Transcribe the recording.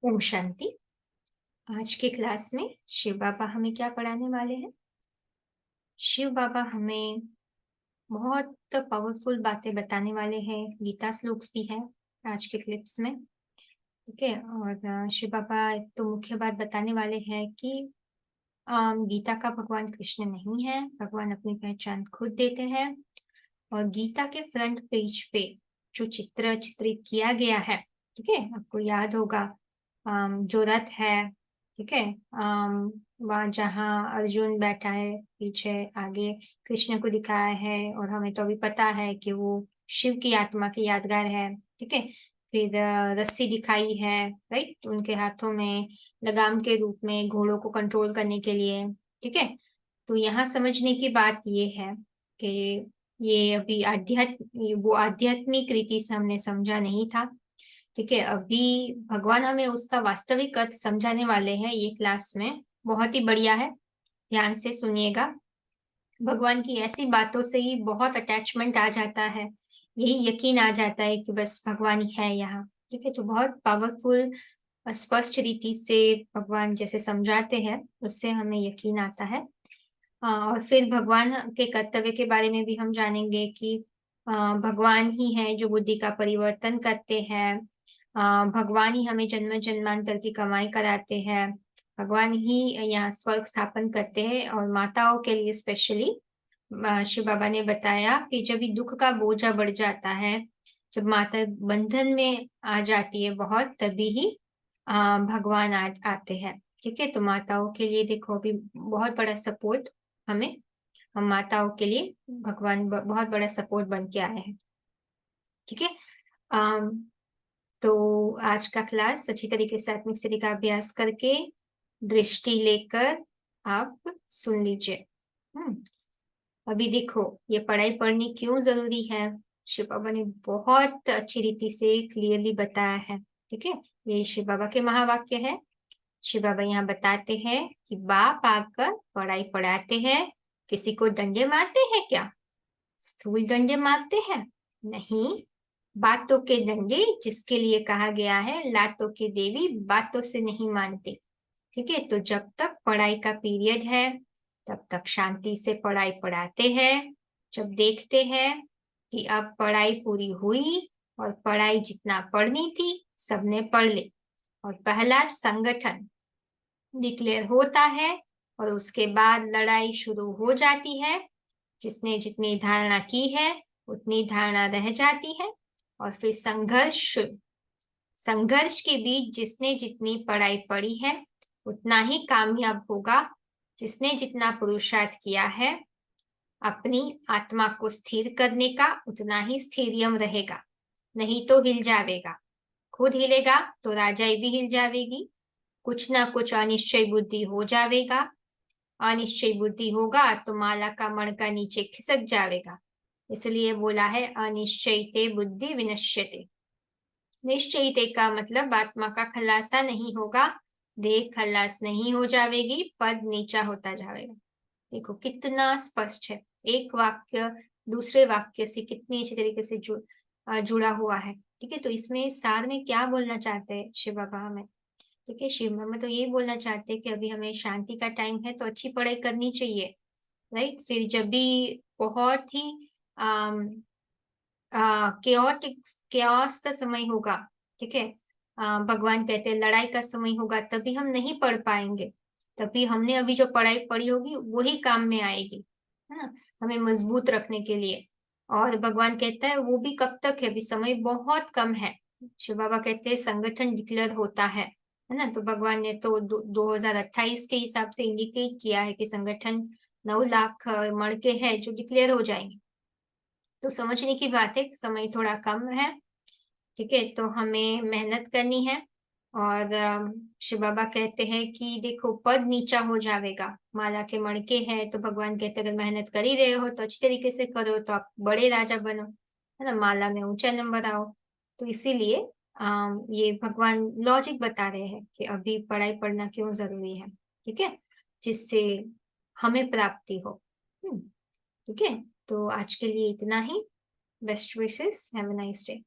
ओम शांति। आज की क्लास में शिव बाबा हमें क्या पढ़ाने वाले हैं? शिव बाबा हमें बहुत पावरफुल बातें बताने वाले हैं। गीता श्लोक्स भी हैं आज के क्लिप्स में। ठीक है। और शिव बाबा एक तो मुख्य बात बताने वाले हैं कि गीता का भगवान कृष्ण नहीं है। भगवान अपनी पहचान खुद देते हैं। और गीता के फ्रंट पेज पे जो चित्र चित्रित किया गया है, ठीक है, आपको याद होगा, जो रथ है, ठीक है, वहाँ जहाँ अर्जुन बैठा है, पीछे आगे कृष्ण को दिखाया है। और हमें तो अभी पता है कि वो शिव की आत्मा की यादगार है। ठीक है। फिर रस्सी दिखाई है, राइट, उनके हाथों में लगाम के रूप में घोड़ों को कंट्रोल करने के लिए। ठीक है। तो यहाँ समझने की बात ये है कि ये अभी वो आध्यात्मिक रीति से हमने समझा नहीं था। ठीक है। अभी भगवान हमें उसका वास्तविक अर्थ समझाने वाले हैं ये क्लास में। बहुत ही बढ़िया है, ध्यान से सुनिएगा। भगवान की ऐसी बातों से ही बहुत अटैचमेंट आ जाता है, यही यकीन आ जाता है कि बस भगवान ही है यहाँ। ठीक है। तो बहुत पावरफुल स्पष्ट रीति से भगवान जैसे समझाते हैं, उससे हमें यकीन आता है। और फिर भगवान के कर्तव्य के बारे में भी हम जानेंगे कि भगवान ही है जो बुद्धि का परिवर्तन करते हैं। भगवान ही हमें जन्म जन्मांतर की कमाई कराते हैं। भगवान ही यहाँ स्वर्ग स्थापन करते हैं। और माताओं के लिए स्पेशली शिव बाबा ने बताया कि जब भी दुख का बोझा बढ़ जाता है, जब माता बंधन में आ जाती है बहुत, तभी ही भगवान आते हैं। ठीक है। तो माताओं के लिए देखो अभी बहुत बड़ा सपोर्ट हमें, हम माताओं के लिए भगवान बहुत बड़ा सपोर्ट बन के आए हैं। ठीक है। अम, तो आज का क्लास अच्छी तरीके से आत्मिक स्थिति का अभ्यास करके दृष्टि लेकर आप सुन लीजिए। अभी देखो, ये पढ़ाई पढ़नी क्यों जरूरी है, शिव बाबा ने बहुत अच्छी रीति से क्लियरली बताया है। ठीक है। ये शिव बाबा के महावाक्य है। शिव बाबा यहाँ बताते हैं कि बाप आकर पढ़ाई पढ़ाते हैं। किसी को डंडे मारते हैं क्या? स्थूल डंडे मारते हैं? नहीं, बातों के डंडे, जिसके लिए कहा गया है लातों के देवी बातों से नहीं मानते। ठीक है। तो जब तक पढ़ाई का पीरियड है, तब तक शांति से पढ़ाई पढ़ाते हैं। जब देखते हैं कि अब पढ़ाई पूरी हुई और पढ़ाई जितना पढ़नी थी सबने पढ़ ली, और पहला संगठन डिक्लेयर होता है, और उसके बाद लड़ाई शुरू हो जाती है। जिसने जितनी धारणा की है उतनी धारणा रह जाती है, और फिर संघर्ष, संघर्ष के बीच जिसने जितनी पढ़ाई पढ़ी है उतना ही कामयाब होगा। जिसने जितना पुरुषार्थ किया है अपनी आत्मा को स्थिर करने का, उतना ही स्थैर्य रहेगा, नहीं तो हिल जाएगा। खुद हिलेगा तो राजाई भी हिल जाएगी। कुछ ना कुछ अनिश्चय बुद्धि हो जाएगा। अनिश्चय बुद्धि होगा तो माला का मणका नीचे खिसक जाएगा। इसलिए बोला है अनिश्चयते बुद्धि विनश्यते। निश्चयते का मतलब आत्मा का खलासा नहीं होगा, देह खलास नहीं हो जाएगी, पद नीचा होता जाएगा। देखो कितना स्पष्ट है, एक वाक्य दूसरे वाक्य से कितनी अच्छी तरीके से जुड़ा हुआ है। ठीक है। तो इसमें सार में क्या बोलना चाहते हैं शिव बाबा हमें? ठीक है, शिव बाबा तो ये बोलना चाहते हैं कि अभी हमें शांति का टाइम है तो अच्छी पढ़ाई करनी चाहिए, राइट। फिर जब भी बहुत ही केओटिक केओस का समय होगा, ठीक है, भगवान कहते हैं लड़ाई का समय होगा, तभी हम नहीं पढ़ पाएंगे। तभी हमने अभी जो पढ़ाई पढ़ी होगी वही काम में आएगी, है ना, हमें मजबूत रखने के लिए। और भगवान कहता है वो भी कब तक है, अभी समय बहुत कम है। शिव बाबा कहते हैं संगठन डिक्लेयर होता है ना। तो भगवान ने तो 2028 के हिसाब से इंडिकेट किया है कि संगठन 9 लाख मणके हैं जो डिक्लेयर हो जाएंगे। तो समझने की बात है, समय थोड़ा कम है। ठीक है। तो हमें मेहनत करनी है। और शिव बाबा कहते हैं कि देखो पद नीचा हो जाएगा, माला के मणके हैं, तो भगवान कहते हैं अगर मेहनत कर ही रहे हो तो अच्छी तरीके से करो तो आप बड़े राजा बनो, है ना, माला में ऊंचा नंबर आओ। तो इसीलिए ये भगवान लॉजिक बता रहे हैं कि अभी पढ़ाई पढ़ना क्यों जरूरी है। ठीक है। जिससे हमें प्राप्ति हो। ठीक है। तो आज के लिए इतना ही। Best wishes, have a nice day.